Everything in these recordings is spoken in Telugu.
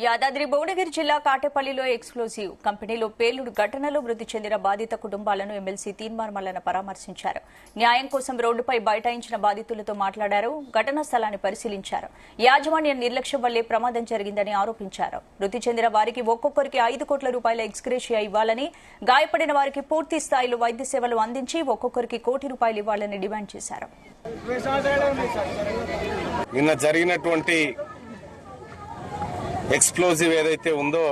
యాదాద్రి భువనగిరి జిల్లా కాటేపల్లిలో ఎక్స్ప్లోజివ్ కంపెనీలో పేలుడు ఘటనలో మృతి చెందిన బాధిత కుటుంబాలను ఎమ్మెల్సీ తీన్మార్ మల్లన్న పరామర్శించారు. న్యాయం కోసం రోడ్డుపై బైఠాయించిన బాధితులతో మాట్లాడారు. ఘటనా స్థలాన్ని పరిశీలించారు. యాజమాన్య నిర్లక్ష్యం వల్లే ప్రమాదం జరిగిందని ఆరోపించారు. మృతి చెందిన వారికి ఒక్కొక్కరికి 5 కోట్ల రూపాయల ఎక్స్గ్రేషియా ఇవ్వాలని, గాయపడిన వారికి పూర్తి స్థాయిలో వైద్య సేవలు అందించి ఒక్కొక్కరికి ₹1 కోటి ఇవ్వాలని డిమాండ్ చేశారు. నిన్న జరిగినటువంటి ఎక్స్ప్లోజివ్ ఏదైతే ఉందో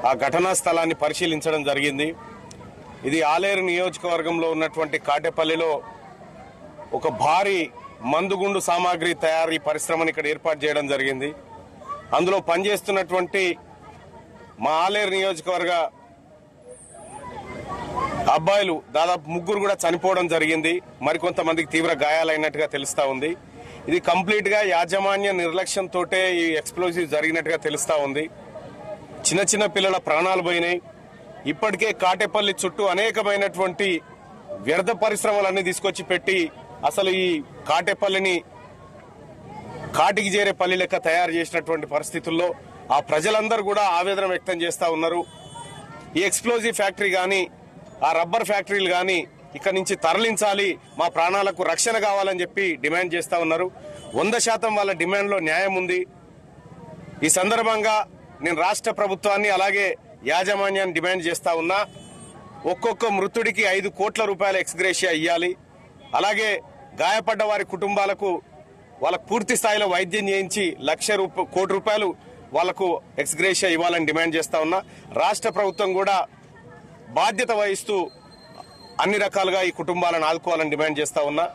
ఆ ఘటనా స్థలాన్ని పరిశీలించడం జరిగింది. ఇది ఆలేరు నియోజకవర్గంలో ఉన్నటువంటి కాటేపల్లిలో ఒక భారీ మందుగుండు సామాగ్రి తయారీ పరిశ్రమను ఇక్కడ ఏర్పాటు చేయడం జరిగింది. అందులో పనిచేస్తున్నటువంటి మా ఆలేరు నియోజకవర్గ అబ్బాయిలు దాదాపు 3 కూడా చనిపోవడం జరిగింది. మరికొంతమందికి తీవ్ర గాయాలైనట్టుగా తెలుస్తా ఉంది. ఇది కంప్లీట్ గా యాజమాన్య నిర్లక్ష్యంతో ఈ ఎక్స్ప్లోజివ్ జరిగినట్టుగా తెలుస్తా ఉంది. చిన్న చిన్న పిల్లల ప్రాణాలు పోయినాయి. ఇప్పటికే కాటేపల్లి చుట్టూ అనేకమైనటువంటి వ్యర్థ పరిశ్రమలన్నీ తీసుకొచ్చి పెట్టి అసలు ఈ కాటేపల్లిని కాటికి చేరే పల్లి లెక్క తయారు చేసినటువంటి పరిస్థితుల్లో ఆ ప్రజలందరూ కూడా ఆవేదన వ్యక్తం చేస్తా ఉన్నారు. ఈ ఎక్స్ప్లోజివ్ ఫ్యాక్టరీ గాని ఆ రబ్బర్ ఫ్యాక్టరీలు గాని ఇక్కడి నుంచి తరలించాలి, మా ప్రాణాలకు రక్షణ కావాలని చెప్పి డిమాండ్ చేస్తా ఉన్నారు. 100% వాళ్ళ డిమాండ్లో న్యాయం ఉంది. ఈ సందర్భంగా నేను రాష్ట్ర ప్రభుత్వాన్ని అలాగే యాజమాన్యాన్ని డిమాండ్ చేస్తా ఉన్నా. ఒక్కొక్క మృతుడికి 5 కోట్ల రూపాయల ఎక్స్గ్రేషియా ఇవ్వాలి. అలాగే గాయపడ్డ వారి కుటుంబాలకు వాళ్ళకు పూర్తి స్థాయిలో వైద్యం చేయించి ₹1 కోటి వాళ్లకు ఎక్స్గ్రేషియా ఇవ్వాలని డిమాండ్ చేస్తా ఉన్నా. రాష్ట్ర ప్రభుత్వం కూడా బాధ్యత వహిస్తూ అన్ని రకాలుగా ఈ కుటుంబాలను ఆదుకోవాలని డిమాండ్ చేస్తా ఉన్నా.